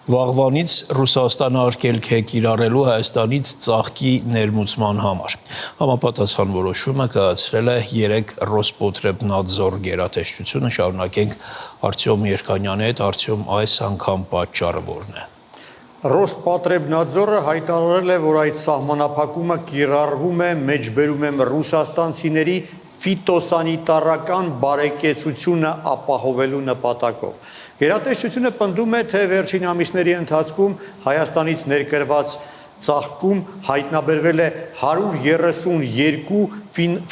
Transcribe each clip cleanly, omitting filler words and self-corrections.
Վաղվանից Ռուսաստանը արգելք է կիրառելու Հայաստանից ծաղկի ներմուծման համար։ Համապատասխան որոշումը կայացրել է 3 Ռոսպոտրեբնադզոր գերատեսչությունը, շարունակենք Արտյոմ Երկանյանի հետ, Արտյոմ, այս անգամ պատճառը որն է։ Ռոսպոտրեբնադզորը հայտարարել է, որ այդ սահմանափակումը կիրառվում է, մեջբերում եմ ռուսաստանցիների ֆիտոսանիտարական բարեկեցությունը ապահովելու նպատակով։ Գերատեսչությունը պնդում է, թե վերջին ամիսների ընթացքում Հայաստանից ներկրված ծաղկում հայտնաբերվել է 132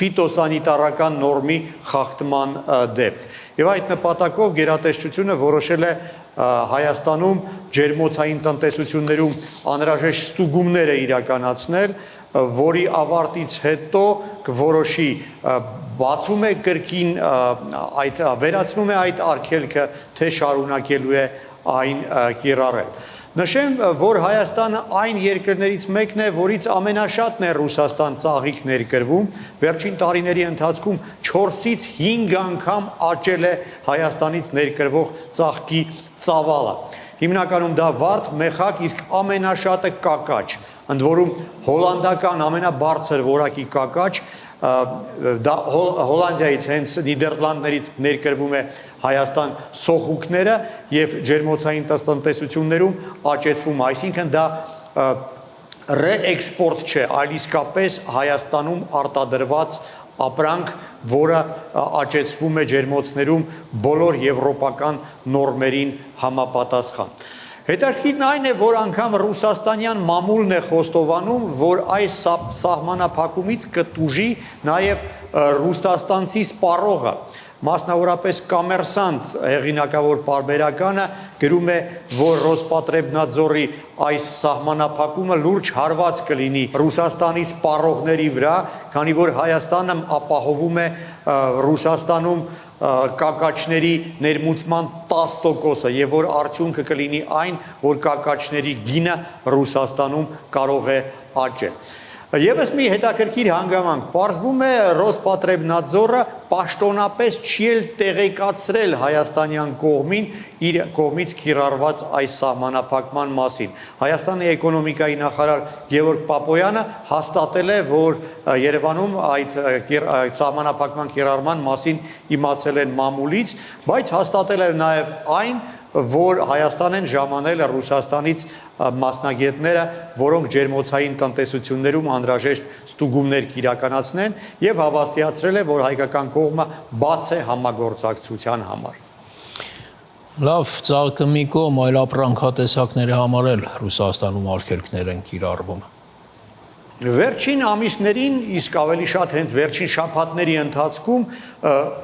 ֆիտոսանիտարական նորմի խախտման դեպք։ Եվ այդ նպատակով գերատեսչությունը որոշել է Հայաստանում ջերմոցային տնտեսություններում անհրաժեշտ ստուգումները իրականացնել, որի ավարտից հետո կորոշի բացում է կրկին վերացնում է այդ արգելքը, թե շարունակելու է այն կիրառել։ Նշեմ, որ Հայաստանը այն երկրներից մեկն է, որից ամենաշատն է Ռուսաստան ծաղիկ ներկրվում, վերջին տարիների ընթացքում 4-ից 5 անգամ աճել է Հայաստանից ներկրվող ծաղկի ծավալը։ Հիմնականում դա վարդ, մեխակ, իսկ ամենաշատը կակաչ, ընդ որում հոլանդական ամենաբարձր որակի կակաչ, դա Հոլանդիայից հենց Նիդերլանդներից ներկրվում է Հայաստան սոխուկները եւ ջերմոցային տնտեսություններում աճեցվում, այսինքն դա ռեէքսպորտ չէ, այլ իսկապես Հայաստանում արտադրված ապրանք, որը աճեցվում է ջերմոցներում բոլոր եվրոպական նորմերին համապատասխան։ Հետաքրքիրն այն է, որ անգամ ռուսաստանյան մամուլն է խոստովանում, որ այս սահմանափակումից կտուժի նաև ռուսաստանցի սպառողը։ Մասնավորապես Կոմերսանտ հեղինակավոր պարբերականը գրում է, որ Ռոսպոտրեբնադզորի այս սահմանափակումը լուրջ հարված կլինի Ռուսաստանի սպառողների վրա, քանի որ Հայաստանը ապահովում է Ռուսաստանում կակաչների ներմուծման 10%-ը եւ որ արդյունքը կլինի այն, որ կակաչների գինը Ռուսաստանում կարող է աճել։ Եվս մի հետաքրքիր հանգամանք, պարզվում է Ռոսպոտրեբնադզորը պաշտոնապես չի էլ տեղեկացրել հայաստանյան կողմին իր կողմից կիրառված այս սահմանափակման մասին։ Հայաստանի էկոնոմիկայի նախարար Գևորգ Պապոյանը հաստատել է, որ Երևանում այդ սահմանափակման կիրառման մասին իմացել են մամուլից, բայց հաստատել է նաև այն, որ Հայաստան են ժամանել Ռուսաստանից մասնագետները, որոնք ջերմոցային տնտեսություններում անհրաժեշտ ստուգումներ կիրականացնեն եւ հավաստիացրել է, որ հայկական կողմը բաց է համագործակցության համար։ Լավ, ծաղկը մի կողմ, այլ ապրանքատեսակների համար էլ Ռուսաստանում արգելքներ են կիրառվում։ Վերջին ամիսներին, իսկ ավելի շատ հենց վերջին շաբաթների ընթացքում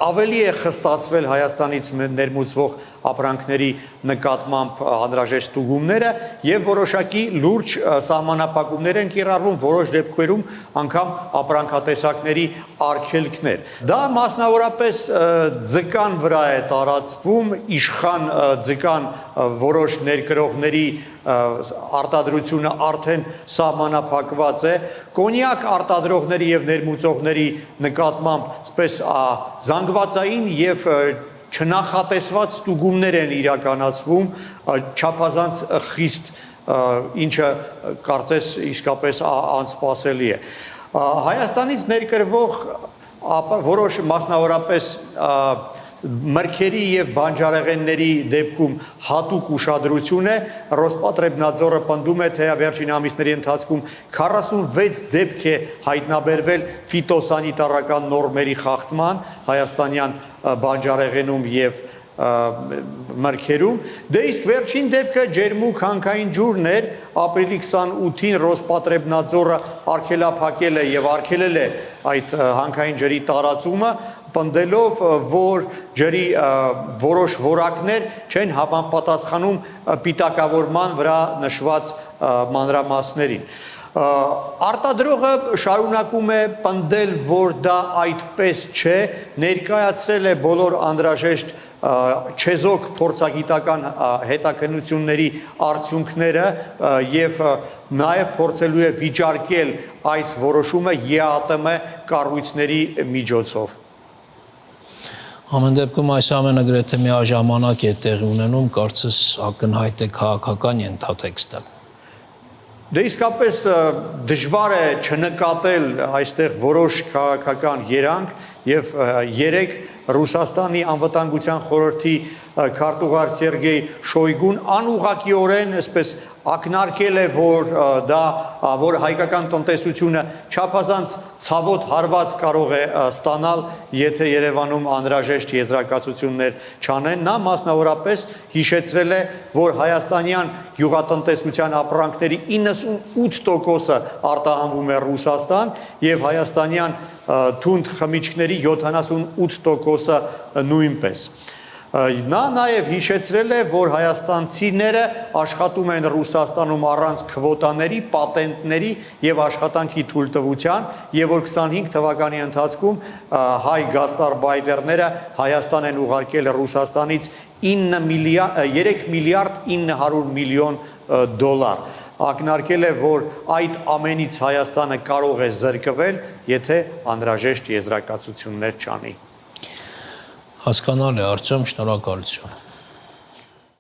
ավելի է խստացվել Հայաստանից ներմուծվող ապրանքների նկատմամբ անհրաժեշտ ստուգումները եւ որոշակի լուրջ սահմանափակումներ են կիրառվում, որոշ դեպքերում անգամ ապրանքատեսակների արգելքներ։ Դա մասնավորապես ձկան վրա է տարածվում, իշխան ձկան որոշ ներկրողների արտադրությունը արդեն սահմանափակված է, կոնյակ արտադրողների եւ ներմուծողների նկատմամբ սպես զանգվածային եւ չնախատեսված ստուգումներ են իրականացվում, չափազանց խիստ, ինչը կարծես իսկապես անսպասելի է։ Հայաստանից ներկրվող որոշ մասնավորապես մրգերի եւ բանջարեղենների դեպքում հատուկ ուշադրություն է, Ռոսպոտրեբնադզորը պնդում է, թե վերջին ամիսների ընթացքում 46 դեպք է հայտնաբերվել ֆիտոսանիտարական նորմերի խախտման հայաստանյան բանջարեղենում եւ մրգերում, դե իսկ վերջին դեպքը ջերմուկ հանքային ջուրն էր, ապրիլի 28-ին Ռոսպոտրեբնադզորը արգելափակել է եւ արգելել է այդ հանքային ջրի տարածումը, պնդելով, որ ջրի որոշ որակներ չեն համապատասխանում պիտակավորման վրա նշված մանրամասներին։ Արտադրողը շարունակում է պնդել, որ դա այդպես չէ, ներկայացրել է բոլոր անհրաժեշտ չեզոք փորձագիտական հետաքննությունների արդյունքները եւ նաեւ փորձելու է վիճարկել այս որոշումը ԵԱՏՄ կառույցների միջոցով։ Ամեն դեպքում այս ամենը գրեթե միաժամանակ է տեղի ունենում, կարծես ակնհայտ է քաղաքական ենթատեքստը։ Դե իսկապես դժվար է չնկատել այստեղ որոշ քաղաքական երանգ եւ երեք Ռուսաստանի անվտանգության խորհրդի քարտուղար Սերգեյ Շոյգուն անուղղակիորեն այսպես ակնարկել է, որ հայկական տնտեսությունը չափազանց ցավոտ հարված կարող է ստանալ, եթե Երևանում անհրաժեշտ եզրակացություններ չանեն։ Նա մասնավորապես հիշեցրել է, որ հայաստանյան գյուղատնտեսության ապրանքների 98%-ը արտահանվում է Ռուսաստան եւ հայաստանյան թունդ խմիչքների 78%-ը նույնպես։ Նա նաև հիշեցրել է, որ հայաստանցիները աշխատում են Ռուսաստանում առանց քվոտաների, պատենտների եւ աշխատանքի թույլտվության, եւ որ 25 թվականի ընթացքում հայ գաստարբայտերները Հայաստան են ուղարկել Ռուսաստանից 3 միլիարդ 900 միլիոն դոլար։ Ակնարկել է, որ այդ ամենից Հայաստանը կարող է զրկվել, եթե անհրաժեշտ եզրակացություններ չանի։ Հասկանալի է, Արտյոմ, շնորհակալություն։